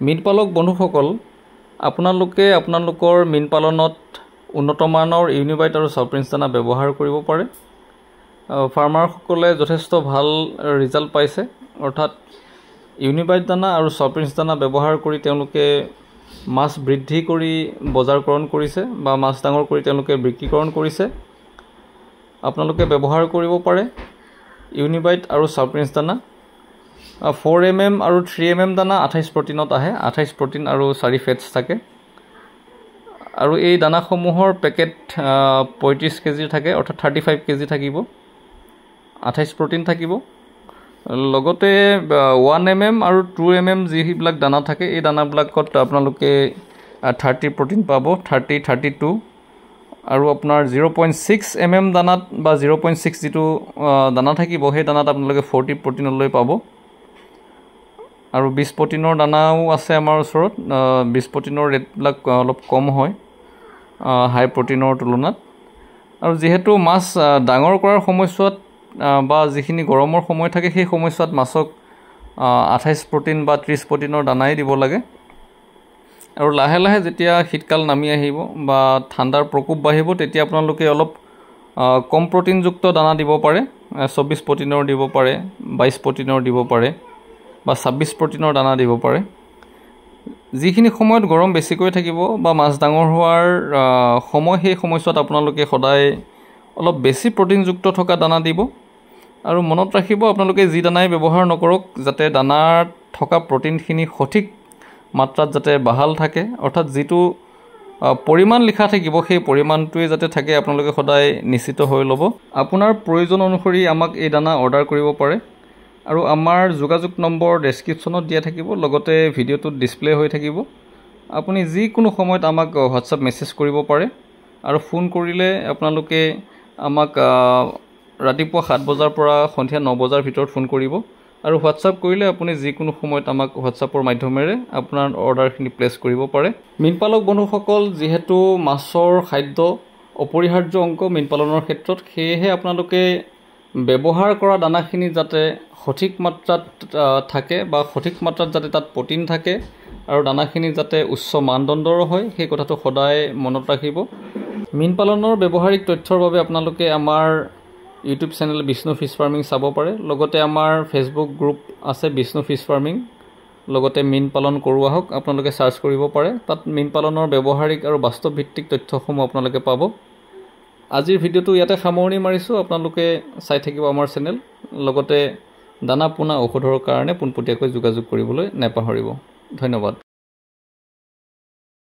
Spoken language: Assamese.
মীনপালক বন্ধুসকল, আপোনালোকে আপোনালোকৰ মীন পালনত উন্নত মানৰ ইউনিবাইট আৰু চলপ্ৰিন্স দানা ব্যৱহাৰ কৰিব পাৰে। ফাৰ্মাৰসকলে যথেষ্ট ভাল ৰিজাল্ট পাইছে। অৰ্থাৎ ইউনিবাইট দানা আৰু চলপ্ৰিন্স দানা ব্যৱহাৰ কৰি তেওঁলোকে মাছ বৃদ্ধি কৰি বজাৰকৰণ কৰিছে বা মাছ ডাঙৰ কৰি তেওঁলোকে বিক্ৰীকৰণ কৰিছে। আপোনালোকে ব্যৱহাৰ কৰিব পাৰে ইউনিবাইট আৰু চলপ্ৰিন্স দানা। 4 mm আৰু 3 mm দানা 28 প্ৰটিনত আহে। 28 প্ৰটিন আৰু 4 ফেটছ থাকে। আৰু এই দানাসমূহৰ পেকেট 35 কেজি থাকে, অৰ্থাৎ 35 কেজি থাকিব। 28 প্ৰটিন থাকিব। লগতে 1 mm আৰু 2 mm যিবিলাক দানা থাকে, এই দানাবিলাকত আপোনালোকে 30 প্ৰটিন পাব, 30, 32। আৰু আপোনাৰ 0.6 mm দানাত বা 0.6 যিটো দানা থাকিব, সেই দানাত আপোনালোকে 40 প্ৰটিনলৈ পাব। আৰু 20 প্ৰটিনৰ দানাও আছে আমাৰ ওচৰত। 20 প্ৰটিনৰ ৰেটবিলাক অলপ কম হয় হাই প্ৰটিনৰ তুলনাত। আৰু যিহেতু মাছ ডাঙৰ কৰাৰ সময়ছোৱাত বা যিখিনি গৰমৰ সময় থাকে, সেই সময়ছোৱাত মাছক 28 প্ৰটিন বা 30 প্ৰটিনৰ দানাই দিব লাগে। আৰু লাহে লাহে যেতিয়া শীতকাল নামি আহিব বা ঠাণ্ডাৰ প্ৰকোপ বাঢ়িব, তেতিয়া আপোনালোকে অলপ কম প্ৰটিনযুক্ত দানা দিব পাৰে। 24 প্ৰটিনৰ দিব পাৰে, 22 প্ৰটিনৰ দিব পাৰে বা 26 প্ৰটিনৰ দানা দিব পাৰে। যিখিনি সময়ত গৰম বেছিকৈ থাকিব বা মাছ ডাঙৰ হোৱাৰ সময়, সেই সময়ছোৱাত আপোনালোকে সদায় অলপ বেছি প্ৰটিনযুক্ত থকা দানা দিব। আৰু মনত ৰাখিব, আপোনালোকে যি দানাই ব্যৱহাৰ নকৰক, যাতে দানাত থকা প্ৰটিনখিনি সঠিক মাত্ৰাত যাতে বাহাল থাকে। অৰ্থাৎ যিটো পৰিমাণ লিখা থাকিব, সেই পৰিমাণটোৱে যাতে থাকে, আপোনালোকে সদায় নিশ্চিত হৈ ল'ব। আপোনাৰ প্ৰয়োজন অনুসৰি আমাক এই দানা অৰ্ডাৰ কৰিব পাৰে। আৰু আমাৰ যোগাযোগ নম্বৰ ডেছক্ৰিপশ্যনত দিয়া থাকিব, লগতে ভিডিঅ'টোত ডিছপ্লে হৈ থাকিব। আপুনি যিকোনো সময়ত আমাক হোৱাটছআপ মেছেজ কৰিব পাৰে। আৰু ফোন কৰিলে আপোনালোকে আমাক ৰাতিপুৱা 7 বজাৰ পৰা সন্ধিয়া 9 বজাৰ ভিতৰত ফোন কৰিব। আৰু হোৱাটছআপ কৰিলে আপুনি যিকোনো সময়ত আমাক হোৱাটছআপৰ মাধ্যমেৰে আপোনাৰ অৰ্ডাৰখিনি প্লেচ কৰিব পাৰে। মীনপালক বন্ধুসকল, যিহেতু মাছৰ খাদ্য অপৰিহাৰ্য অংগ মীন পালনৰ ক্ষেত্ৰত, সেয়েহে আপোনালোকে ব্যৱহাৰ কৰা দানাখিনি যাতে সঠিক মাত্ৰাত থাকে বা সঠিক মাত্ৰাত যাতে তাত প্ৰটিন থাকে আৰু দানাখিনি যাতে উচ্চ মানদণ্ডৰ হয়, সেই কথাটো সদায় মনত ৰাখিব। মীন পালনৰ ব্যৱহাৰিক তথ্যৰ বাবে আপোনালোকে আমাৰ YouTube channel Vishnu fish farming চাব পাৰে। লগতে আমাৰ ফেচবুক গ্ৰুপ আছে বিষ্ণু ফিছ ফাৰ্মিং, লগতে মীন পালন কৰোঁ আহক, আপোনালোকে চাৰ্চ কৰিব পাৰে। তাত মীন পালনৰ ব্যৱহাৰিক আৰু বাস্তৱ ভিত্তিক তথ্যসমূহ আপোনালোকে পাব। আজিৰ ভিডিঅ'টো ইয়াতে সামৰণি মাৰিছোঁ। আপোনালোকে চাই থাকিব আমাৰ চেনেল। লগতে দানা পোনা ঔষধৰ কাৰণে পোনপটীয়াকৈ যোগাযোগ কৰিবলৈ নাপাহৰিব। ধন্যবাদ।